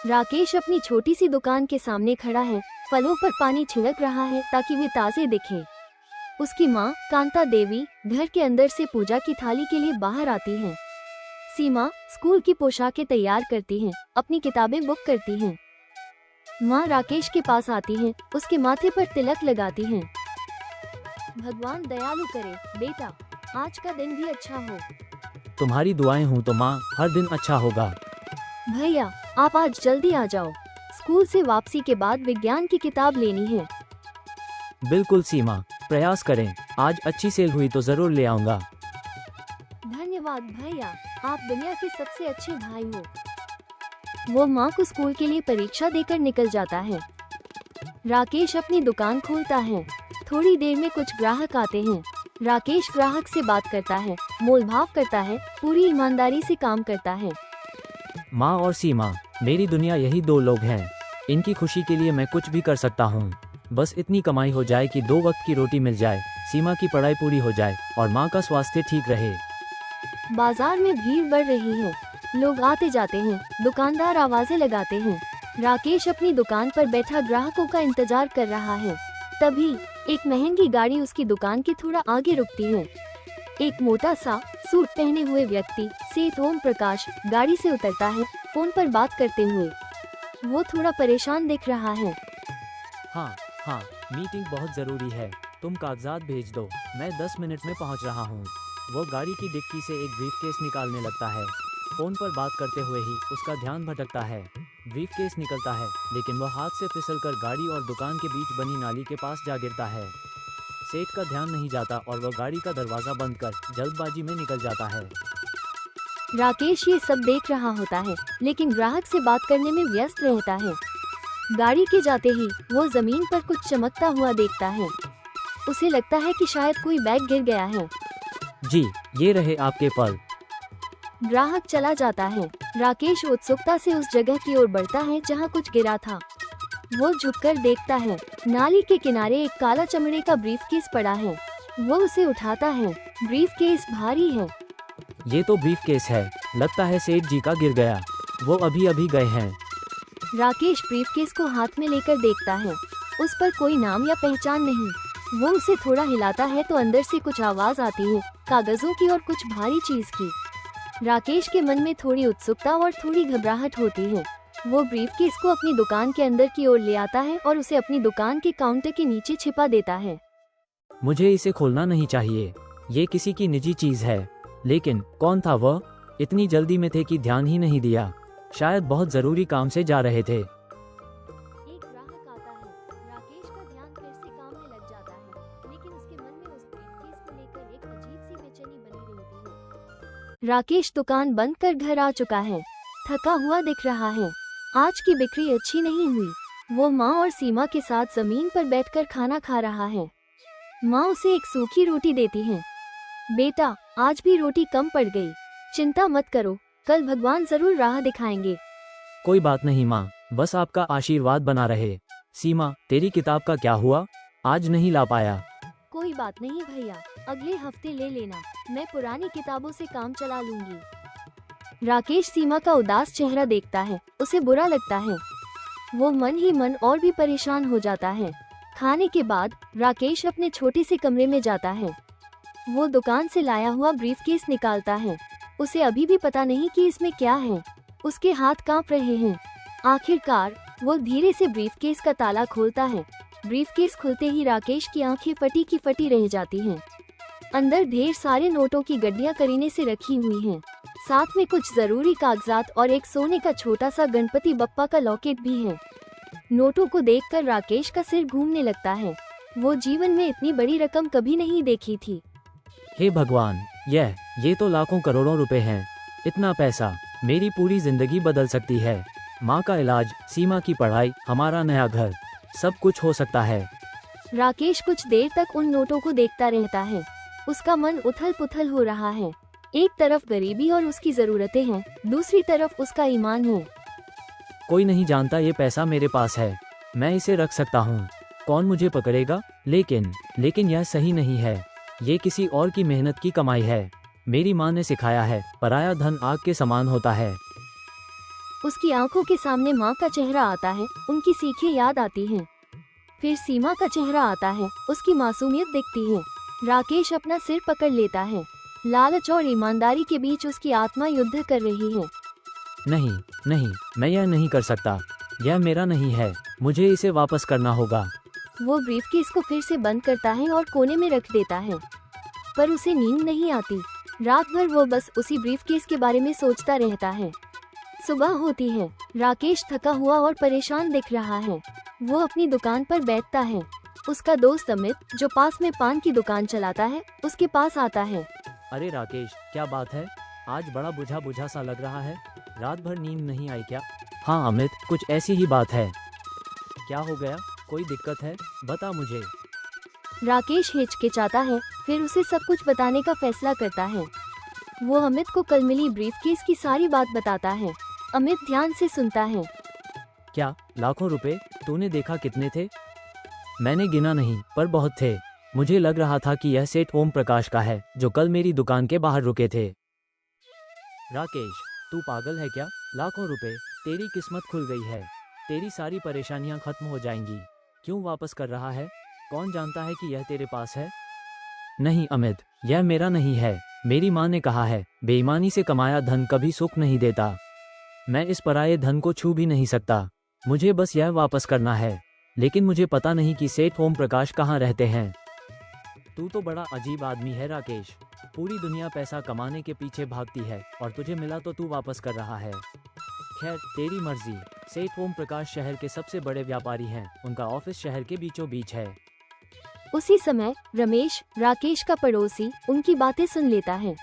राकेश अपनी छोटी सी दुकान के सामने खड़ा है। फलों पर पानी छिड़क रहा है ताकि वे ताजे दिखे। उसकी माँ कांता देवी घर के अंदर से पूजा की थाली के लिए बाहर आती हैं। सीमा स्कूल की पोशाकें तैयार करती हैं, अपनी किताबें बुक करती हैं। माँ राकेश के पास आती हैं, उसके माथे पर तिलक लगाती हैं। भगवान दयालु करे बेटा, आज का दिन भी अच्छा हो। तुम्हारी दुआएं हों तो माँ, हर दिन अच्छा होगा। भैया आप आज जल्दी आ जाओ, स्कूल से वापसी के बाद विज्ञान की किताब लेनी है। बिल्कुल सीमा, प्रयास करें, आज अच्छी सेल हुई तो जरूर ले आऊंगा। धन्यवाद भैया, आप दुनिया के सबसे अच्छे भाई हो। वो माँ को स्कूल के लिए परीक्षा देकर निकल जाता है। राकेश अपनी दुकान खोलता है। थोड़ी देर में कुछ ग्राहक आते हैं। राकेश ग्राहक से बात करता है, मोलभाव करता है, पूरी ईमानदारी से काम करता है। माँ और सीमा, मेरी दुनिया यही दो लोग हैं। इनकी खुशी के लिए मैं कुछ भी कर सकता हूँ। बस इतनी कमाई हो जाए कि 2 वक्त की रोटी मिल जाए, सीमा की पढ़ाई पूरी हो जाए और माँ का स्वास्थ्य ठीक रहे। बाजार में भीड़ बढ़ रही है। लोग आते जाते हैं, दुकानदार आवाजें लगाते हैं। राकेश अपनी दुकान पर बैठा ग्राहकों का इंतजार कर रहा है। तभी एक महंगी गाड़ी उसकी दुकान के थोड़ा आगे रुकती है। एक मोटा सा सूट पहने हुए व्यक्ति सेठ ओम प्रकाश गाड़ी से उतरता है, फोन पर बात करते हुए। वो थोड़ा परेशान दिख रहा है। हाँ, मीटिंग बहुत जरूरी है, तुम कागजात भेज दो, मैं 10 मिनट में पहुंच रहा हूँ। वो गाड़ी की डिक्की से एक ब्रीफकेस निकालने लगता है। फोन पर बात करते हुए ही उसका ध्यान भटकता है। ब्रीफकेस निकलता है, लेकिन वो हाथ से फिसलकर गाड़ी और दुकान के बीच बनी नाली के पास जा गिरता है। सेठ का ध्यान नहीं जाता और वो गाड़ी का दरवाजा बंद कर जल्दबाजी में निकल जाता है। राकेश ये सब देख रहा होता है, लेकिन ग्राहक से बात करने में व्यस्त रहता है। गाड़ी के जाते ही वो जमीन पर कुछ चमकता हुआ देखता है। उसे लगता है कि शायद कोई बैग गिर गया है। जी, ये रहे आपके फल। ग्राहक चला जाता है। राकेश उत्सुकता से उस जगह की ओर बढ़ता है जहाँ कुछ गिरा था। वो झुककर देखता है, नाली के किनारे एक काला चमड़े का ब्रीफकेस पड़ा है। वो उसे उठाता है। ब्रीफकेस भारी है। ये तो ब्रीफकेस है, लगता है सेठ जी का गिर गया, वो अभी अभी गए हैं। राकेश ब्रीफकेस को हाथ में लेकर देखता है। उस पर कोई नाम या पहचान नहीं। वो उसे थोड़ा हिलाता है तो अंदर से कुछ आवाज आती है, कागजों की और कुछ भारी चीज की। राकेश के मन में थोड़ी उत्सुकता और थोड़ी घबराहट होती है। वो ब्रीफकेस को अपनी दुकान के अंदर की ओर ले आता है और उसे अपनी दुकान के काउंटर के नीचे छिपा देता है। मुझे इसे खोलना नहीं चाहिए, ये किसी की निजी चीज है। लेकिन कौन था वह? इतनी जल्दी में थे कि ध्यान ही नहीं दिया। शायद बहुत जरूरी काम से जा रहे थे। एक ग्राहक आता है। राकेश का ध्यान फिर से काम में लग जाता है, लेकिन उसके मन में उस ब्रीफकेस को लेकर एक अजीब सी बेचैनी बनी रहती है। राकेश दुकान बंद कर घर आ चुका है। थका हुआ दिख रहा है। आज की बिक्री अच्छी नहीं हुई। वो माँ और सीमा के साथ जमीन पर बैठकर खाना खा रहा है। माँ उसे एक सूखी रोटी देती है। बेटा, आज भी रोटी कम पड़ गई। चिंता मत करो, कल भगवान जरूर राह दिखाएंगे। कोई बात नहीं माँ, बस आपका आशीर्वाद बना रहे। सीमा, तेरी किताब का क्या हुआ? आज नहीं ला पाया। कोई बात नहीं भैया, अगले हफ्ते ले लेना, मैं पुरानी किताबों से काम चला लूंगी। राकेश सीमा का उदास चेहरा देखता है, उसे बुरा लगता है। वो मन ही मन और भी परेशान हो जाता है। खाने के बाद राकेश अपने छोटे से कमरे में जाता है। वो दुकान से लाया हुआ ब्रीफकेस निकालता है। उसे अभी भी पता नहीं कि इसमें क्या है। उसके हाथ कांप रहे हैं। आखिरकार वो धीरे से ब्रीफकेस का ताला खोलता है। ब्रीफकेस खुलते ही राकेश की आंखें फटी की फटी रह जाती हैं। अंदर ढेर सारे नोटों की गड्डियां करीने से रखी हुई हैं। साथ में कुछ जरूरी कागजात और एक सोने का छोटा सा गणपति बप्पा का लॉकेट भी है। नोटों को देखकर राकेश का सिर घूमने लगता है। वो जीवन में इतनी बड़ी रकम कभी नहीं देखी थी। हे भगवान, ये तो लाखों करोड़ों रुपए हैं। इतना पैसा, मेरी पूरी जिंदगी बदल सकती है। माँ का इलाज, सीमा की पढ़ाई, हमारा नया घर, सब कुछ हो सकता है। राकेश कुछ देर तक उन नोटों को देखता रहता है। उसका मन उथल पुथल हो रहा है। एक तरफ गरीबी और उसकी जरूरतें हैं, दूसरी तरफ उसका ईमान है। कोई नहीं जानता ये पैसा मेरे पास है, मैं इसे रख सकता हूँ। कौन मुझे पकड़ेगा? लेकिन यह सही नहीं है। ये किसी और की मेहनत की कमाई है। मेरी माँ ने सिखाया है, पराया धन आग के समान होता है। उसकी आंखों के सामने माँ का चेहरा आता है, उनकी सीखें याद आती हैं। फिर सीमा का चेहरा आता है, उसकी मासूमियत दिखती है। राकेश अपना सिर पकड़ लेता है। लालच और ईमानदारी के बीच उसकी आत्मा युद्ध कर रही है। नहीं नहीं, मैं यह नहीं कर सकता। यह मेरा नहीं है, मुझे इसे वापस करना होगा। वो ब्रीफकेस को फिर से बंद करता है और कोने में रख देता है, पर उसे नींद नहीं आती। रात भर वो बस उसी ब्रीफकेस के बारे में सोचता रहता है। सुबह होती है। राकेश थका हुआ और परेशान दिख रहा है। वो अपनी दुकान पर बैठता है। उसका दोस्त अमित, जो पास में पान की दुकान चलाता है, उसके पास आता है। अरे राकेश, क्या बात है? आज बड़ा बुझा बुझा सा लग रहा है। रात भर नींद नहीं आई क्या? हाँ अमित, कुछ ऐसी ही बात है। क्या हो गया? कोई दिक्कत है? बता मुझे। राकेश हिचकिचाता है, फिर उसे सब कुछ बताने का फैसला करता है। वो अमित को कल मिली ब्रीफकेस की सारी बात बताता है। अमित ध्यान से सुनता है। क्या लाखों रुपए? तूने देखा कितने थे? मैंने गिना नहीं, पर बहुत थे। मुझे लग रहा था कि यह सेठ ओम प्रकाश का है, जो कल मेरी दुकान के बाहर रुके थे। राकेश, तू पागल है क्या? लाखों रुपए? तेरी किस्मत खुल गई है। तेरी सारी परेशानियां खत्म हो जाएंगी। क्यों वापस कर रहा है? कौन जानता है कि यह तेरे पास है? नहीं अमित, यह मेरा नहीं है। मेरी माँ ने कहा है, बेईमानी से कमाया धन कभी सुख नहीं देता। मैं इस पराये धन को छू भी नहीं सकता। मुझे बस यह वापस करना है। लेकिन मुझे पता नहीं कि सेठ ओम प्रकाश कहाँ रहते हैं। तू तो बड़ा अजीब आदमी है राकेश। पूरी दुनिया पैसा कमाने के पीछे भागती है और तुझे मिला तो तू वापस कर रहा है। खैर, तेरी मर्जी। सेठ ओम प्रकाश शहर के सबसे बड़े व्यापारी हैं। उनका ऑफिस शहर के बीचों बीच है। उसी समय रमेश, राकेश का पड़ोसी, उनकी बातें सुन लेता है।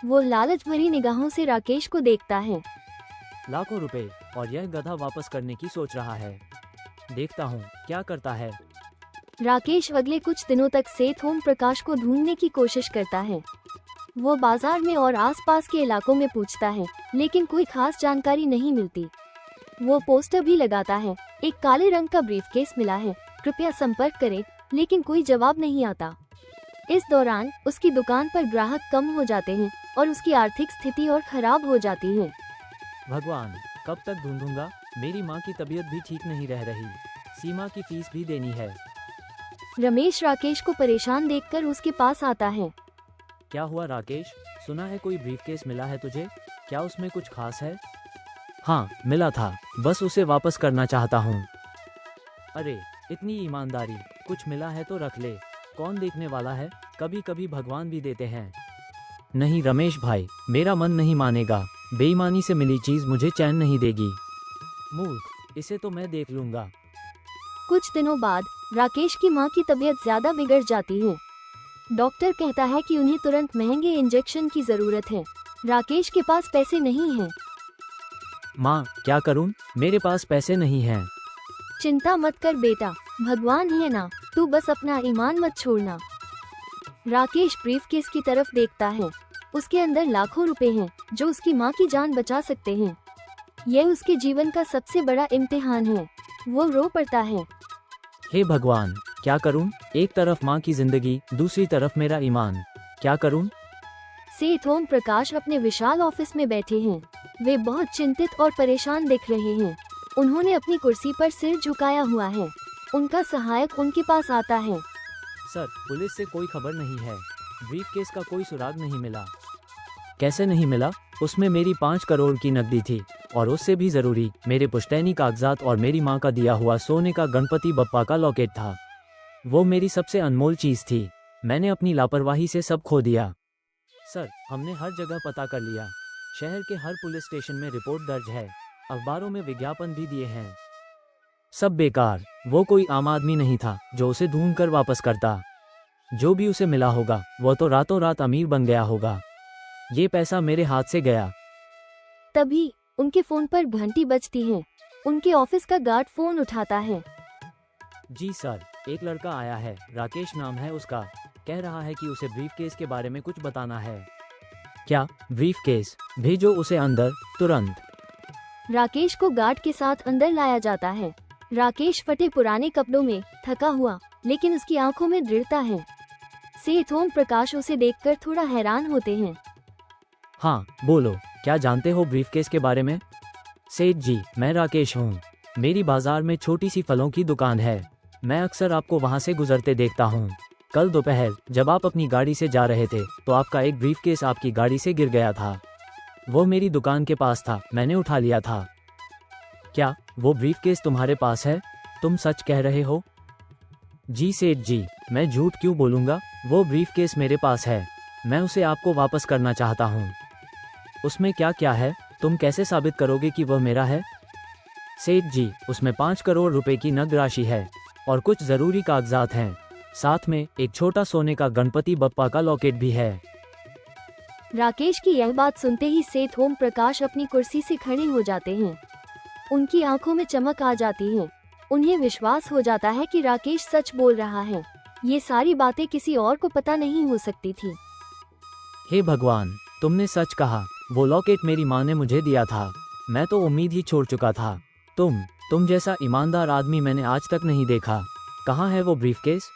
वो लालच भरी निगाहों से राकेश को देखता है। लाखों रुपए और यह गधा वापस करने की सोच रहा है। देखता हूँ क्या करता है। राकेश अगले कुछ दिनों तक सेठ ओम प्रकाश को ढूंढने की कोशिश करता है। वो बाजार में और आसपास के इलाकों में पूछता है, लेकिन कोई खास जानकारी नहीं मिलती। वो पोस्टर भी लगाता है, एक काले रंग का ब्रीफकेस मिला है, कृपया संपर्क करें, लेकिन कोई जवाब नहीं आता। इस दौरान उसकी दुकान पर ग्राहक कम हो जाते हैं और उसकी आर्थिक स्थिति और खराब हो जाती है। भगवान, कब तक ढूंढूंगा? मेरी माँ की तबीयत भी ठीक नहीं रह रही। सीमा की फीस भी देनी है। रमेश राकेश को परेशान देखकर उसके पास आता है। क्या हुआ राकेश? सुना है कोई ब्रीफकेस मिला है तुझे? क्या उसमें कुछ खास है? हाँ, मिला था। बस उसे वापस करना चाहता हूँ। अरे, इतनी ईमानदारी। कुछ मिला है तो रख ले। कौन देखने वाला है? कभी कभी भगवान भी देते हैं। नहीं रमेश भाई, मेरा मन नहीं मानेगा। बेईमानी से मिली चीज मुझे चैन नहीं देगी। मूर्ख, इसे तो मैं देख लूंगा। कुछ दिनों बाद राकेश की माँ की तबीयत ज्यादा बिगड़ जाती है। डॉक्टर कहता है कि उन्हें तुरंत महंगे इंजेक्शन की जरूरत है। राकेश के पास पैसे नहीं हैं। माँ, क्या करूँ? मेरे पास पैसे नहीं हैं। चिंता मत कर बेटा, भगवान है ना, तू बस अपना ईमान मत छोड़ना। राकेश ब्रीफकेस की तरफ देखता है। उसके अंदर लाखों रुपए हैं, जो उसकी माँ की जान बचा सकते हैं। यह उसके जीवन का सबसे बड़ा इम्तिहान है। वो रो पड़ता है। हे भगवान, क्या करूं? एक तरफ माँ की जिंदगी, दूसरी तरफ मेरा ईमान। क्या करूं? सेठ ओम प्रकाश अपने विशाल ऑफिस में बैठे हैं। वे बहुत चिंतित और परेशान दिख रहे हैं। उन्होंने अपनी कुर्सी पर सिर झुकाया हुआ है। उनका सहायक उनके पास आता है। सर, पुलिस से कोई खबर नहीं है। ब्रीफकेस का कोई सुराग नहीं मिला। कैसे नहीं मिला? उसमें मेरी 5 करोड़ की नकदी थी और उससे भी जरूरी मेरे पुश्तैनी कागजात और मेरी माँ का दिया हुआ सोने का गणपति बप्पा का लॉकेट था। वो मेरी सबसे अनमोल चीज थी। मैंने अपनी लापरवाही से सब खो दिया। सर, हमने हर जगह पता कर लिया। शहर के हर पुलिस स्टेशन में रिपोर्ट दर्ज है। अखबारों में विज्ञापन भी दिए हैं। सब बेकार। वो कोई आम आदमी नहीं था जो उसे ढूंढ कर वापस करता। जो भी उसे मिला होगा वो तो रातों रात अमीर बन गया होगा। ये पैसा मेरे हाथ से गया। तभी उनके फोन पर घंटी बजती है। उनके ऑफिस का गार्ड फोन उठाता है। जी सर, एक लड़का आया है, राकेश नाम है उसका। कह रहा है कि उसे ब्रीफकेस के बारे में कुछ बताना है। क्या ब्रीफकेस? भेजो उसे अंदर तुरंत। राकेश को गार्ड के साथ अंदर लाया जाता है। राकेश फटे पुराने कपड़ों में, थका हुआ, लेकिन उसकी आंखों में दृढ़ता है। सेठ ओम प्रकाश उसे देखकर थोड़ा हैरान होते हैं। हाँ बोलो, क्या जानते हो ब्रीफकेस के बारे में? सेठ जी, मैं राकेश हूँ। मेरी बाजार में छोटी सी फलों की दुकान है। मैं अक्सर आपको वहाँ से गुजरते देखता हूँ। कल दोपहर जब आप अपनी गाड़ी से जा रहे थे तो आपका एक ब्रीफकेस आपकी गाड़ी से गिर गया था। वो मेरी दुकान के पास था, मैंने उठा लिया था। क्या वो ब्रीफकेस तुम्हारे पास है? तुम सच कह रहे हो? जी सेठ जी, मैं झूठ क्यों बोलूँगा? वो ब्रीफकेस मेरे पास है। मैं उसे आपको वापस करना चाहता हूँ। उसमें क्या क्या है? तुम कैसे साबित करोगे कि वह मेरा है? सेठ जी, उसमें 5 करोड़ रुपए की नकद राशि है और कुछ ज़रूरी कागजात हैं। साथ में एक छोटा सोने का गणपति बप्पा का लॉकेट भी है। राकेश की यह बात सुनते ही सेठ ओम प्रकाश अपनी कुर्सी से खड़े हो जाते हैं। उनकी आंखों में चमक आ जाती है। उन्हें विश्वास हो जाता है कि राकेश सच बोल रहा है। ये सारी बातें किसी और को पता नहीं हो सकती थी। हे भगवान, तुमने सच कहा। वो लॉकेट मेरी माँ ने मुझे दिया था। मैं तो उम्मीद ही छोड़ चुका था। तुम जैसा ईमानदार आदमी मैंने आज तक नहीं देखा। कहाँ है वो ब्रीफकेस?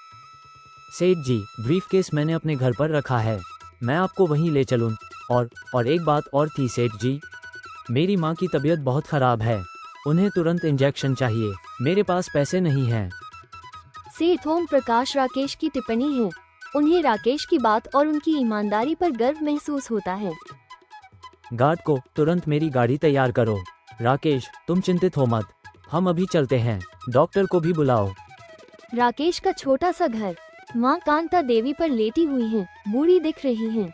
सेठ जी, ब्रीफकेस मैंने अपने घर पर रखा है। मैं आपको वहीं ले चलूं। और एक बात और थी सेठ जी, मेरी माँ की तबीयत बहुत ख़राब है। उन्हें तुरंत इंजेक्शन चाहिए। मेरे पास पैसे नहीं हैं। सेठ ओम प्रकाश राकेश की टिप्पणी है। उन्हें राकेश की बात और उनकी ईमानदारी पर गर्व महसूस होता है। गार्ड को तुरंत मेरी गाड़ी तैयार करो। राकेश, तुम चिंतित हो मत। हम अभी चलते हैं। डॉक्टर को भी बुलाओ। राकेश का छोटा सा घर, माँ कांता देवी पर लेटी हुई हैं, बूढ़ी दिख रही हैं।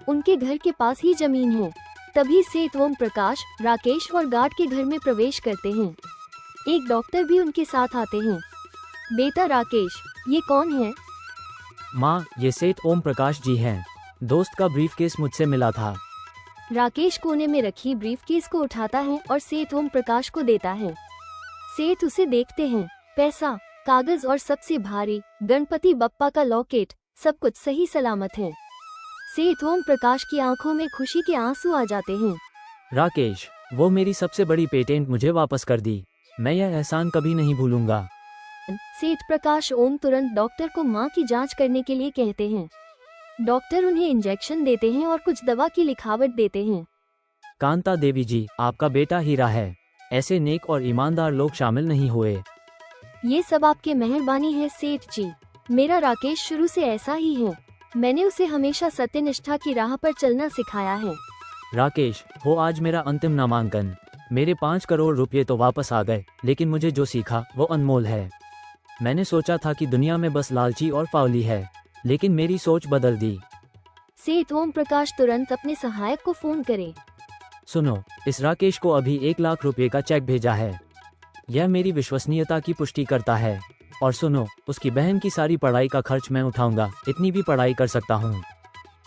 उनके घर के पास ही जमीन है। तभी सेठ ओम प्रकाश राकेश और गार्ड के घर में प्रवेश करते हैं। एक डॉक्टर भी उनके साथ आते हैं। बेटा राकेश, ये कौन है? माँ, ये सेठ ओम प्रकाश जी हैं। दोस्त का ब्रीफकेस मुझसे मिला था। राकेश कोने में रखी ब्रीफकेस को उठाता है और सेठ ओम प्रकाश को देता है। सेठ उसे देखते हैं। पैसा, कागज और सबसे भारी गणपति बप्पा का लॉकेट, सब कुछ सही सलामत है। सेठ ओम प्रकाश की आंखों में खुशी के आंसू आ जाते हैं। राकेश, वो मेरी सबसे बड़ी पेटेंट मुझे वापस कर दी। मैं यह एहसान कभी नहीं भूलूंगा। सेठ प्रकाश ओम तुरंत डॉक्टर को मां की जांच करने के लिए कहते हैं। डॉक्टर उन्हें इंजेक्शन देते हैं और कुछ दवा की लिखावट देते हैं। कांता देवी जी, आपका बेटा हीरा है। ऐसे नेक और ईमानदार लोग शामिल नहीं हुए। ये सब आपके मेहरबानी है सेठ जी। मेरा राकेश शुरू से ऐसा ही है। मैंने उसे हमेशा सत्यनिष्ठा की राह पर चलना सिखाया है। राकेश, हो आज मेरा अंतिम नामांकन। मेरे 5 करोड़ रुपये तो वापस आ गए, लेकिन मुझे जो सीखा वो अनमोल है। मैंने सोचा था कि दुनिया में बस लालची और फावली है, लेकिन मेरी सोच बदल दी। सेठ ओम प्रकाश तुरंत अपने सहायक को फोन करे। सुनो, इस राकेश को अभी 1 लाख रुपए का चेक भेजा है। यह मेरी विश्वसनीयता की पुष्टि करता है। और सुनो, उसकी बहन की सारी पढ़ाई का खर्च मैं उठाऊंगा। इतनी भी पढ़ाई कर सकता हूँ।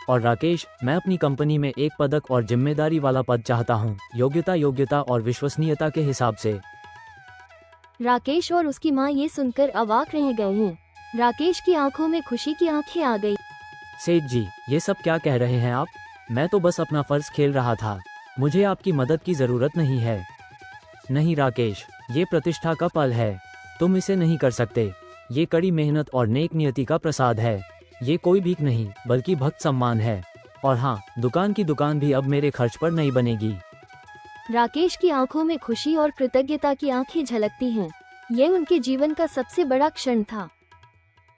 और राकेश, मैं अपनी कंपनी में एक पदक और जिम्मेदारी वाला पद चाहता हूँ, योग्यता और विश्वसनीयता के हिसाब से। राकेश और उसकी माँ ये सुनकर अवाक रह गए हैं। राकेश की आंखों में खुशी की आंखें आ गई। सेठ जी, ये सब क्या कह रहे हैं आप? मैं तो बस अपना फर्ज खेल रहा था। मुझे आपकी मदद की जरूरत नहीं है। नहीं राकेश, ये प्रतिष्ठा का पल है। तुम इसे नहीं कर सकते। ये कड़ी मेहनत और नेक नियति का प्रसाद है। ये कोई भीख नहीं, बल्कि भक्त सम्मान है। और हाँ, दुकान की दुकान भी अब मेरे खर्च पर नहीं बनेगी। राकेश की आंखों में खुशी और कृतज्ञता की आंखें झलकती हैं। यह उनके जीवन का सबसे बड़ा क्षण था।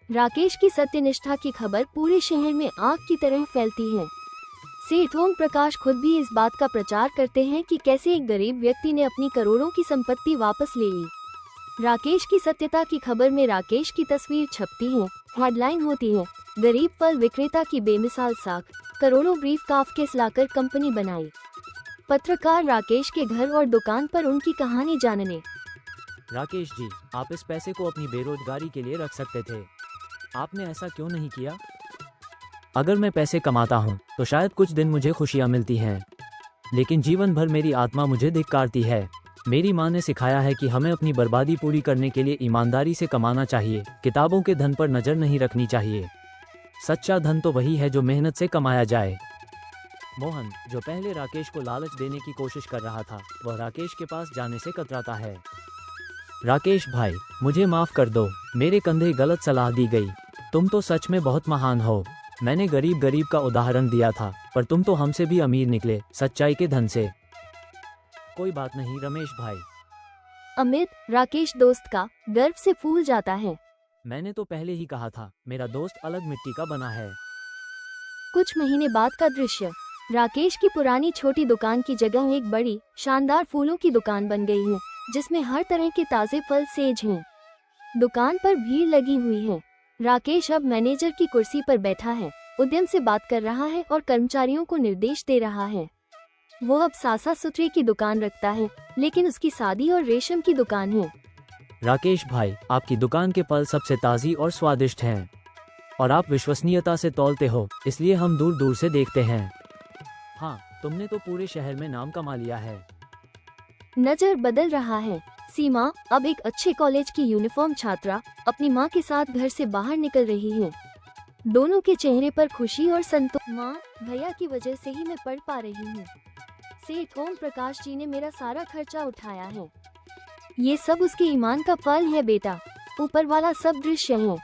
राकेश की सत्यनिष्ठा की खबर पूरे शहर में आग की तरह फैलती है। सेठ ओम प्रकाश खुद भी इस बात का प्रचार करते हैं कि कैसे एक गरीब व्यक्ति ने अपनी करोड़ों की संपत्ति वापस ले ली। राकेश की सत्यता की खबर में राकेश की तस्वीर छपती है। हेडलाइन होती है, गरीब फल विक्रेता की बेमिसाल साख, करोड़ों ब्रीफ काफकेस लाकर कंपनी बनाई। पत्रकार राकेश के घर और दुकान पर उनकी कहानी जानने। राकेश जी, आप इस पैसे को अपनी बेरोजगारी के लिए रख सकते थे। आपने ऐसा क्यों नहीं किया? अगर मैं पैसे कमाता हूँ तो शायद कुछ दिन मुझे खुशियाँ मिलती हैं, लेकिन जीवन भर मेरी आत्मा मुझे धिक्कारती है। मेरी माँ ने सिखाया है कि हमें अपनी बर्बादी पूरी करने के लिए ईमानदारी से कमाना चाहिए, किताबों के धन पर नजर नहीं रखनी चाहिए। सच्चा धन तो वही है जो मेहनत से कमाया जाए। मोहन, जो पहले राकेश को लालच देने की कोशिश कर रहा था, वह राकेश के पास जाने से कतराता है। राकेश भाई, मुझे माफ कर दो। मेरे कंधे गलत सलाह दी गई। तुम तो सच में बहुत महान हो। मैंने गरीब का उदाहरण दिया था, पर तुम तो हमसे भी अमीर निकले, सच्चाई के धन से। कोई बात नहीं रमेश भाई। अमित, राकेश दोस्त का, गर्व से फूल जाता है। मैंने तो पहले ही कहा था, मेरा दोस्त अलग मिट्टी का बना है। कुछ महीने बाद का दृश्य। राकेश की पुरानी छोटी दुकान की जगह एक बड़ी, शानदार फूलों की दुकान बन गई है, जिसमें हर तरह के ताजे फल सेज हैं। दुकान पर भीड़ लगी हुई है। राकेश अब मैनेजर की कुर्सी पर बैठा है, उद्यम से बात कर रहा है और कर्मचारियों को निर्देश दे रहा है। वो अब सासा सुथरे की दुकान रखता है, लेकिन उसकी सादी और रेशम की दुकान है। राकेश भाई, आपकी दुकान के फल सबसे ताज़ी और स्वादिष्ट हैं और आप विश्वसनीयता से तौलते हो, इसलिए हम दूर दूर से देखते हैं। हाँ, तुमने तो पूरे शहर में नाम कमा लिया है। नजर बदल रहा है। सीमा, अब एक अच्छे कॉलेज की यूनिफॉर्म छात्रा, अपनी माँ के साथ घर से बाहर निकल रही है। दोनों के चेहरे पर खुशी और संतोष। माँ, भैया की वजह से ही मैं पढ़ पा रही हूँ। सेठ ओम प्रकाश जी ने मेरा सारा खर्चा उठाया है। ये सब उसके ईमान का फल है बेटा। ऊपर वाला सब दृश्य है।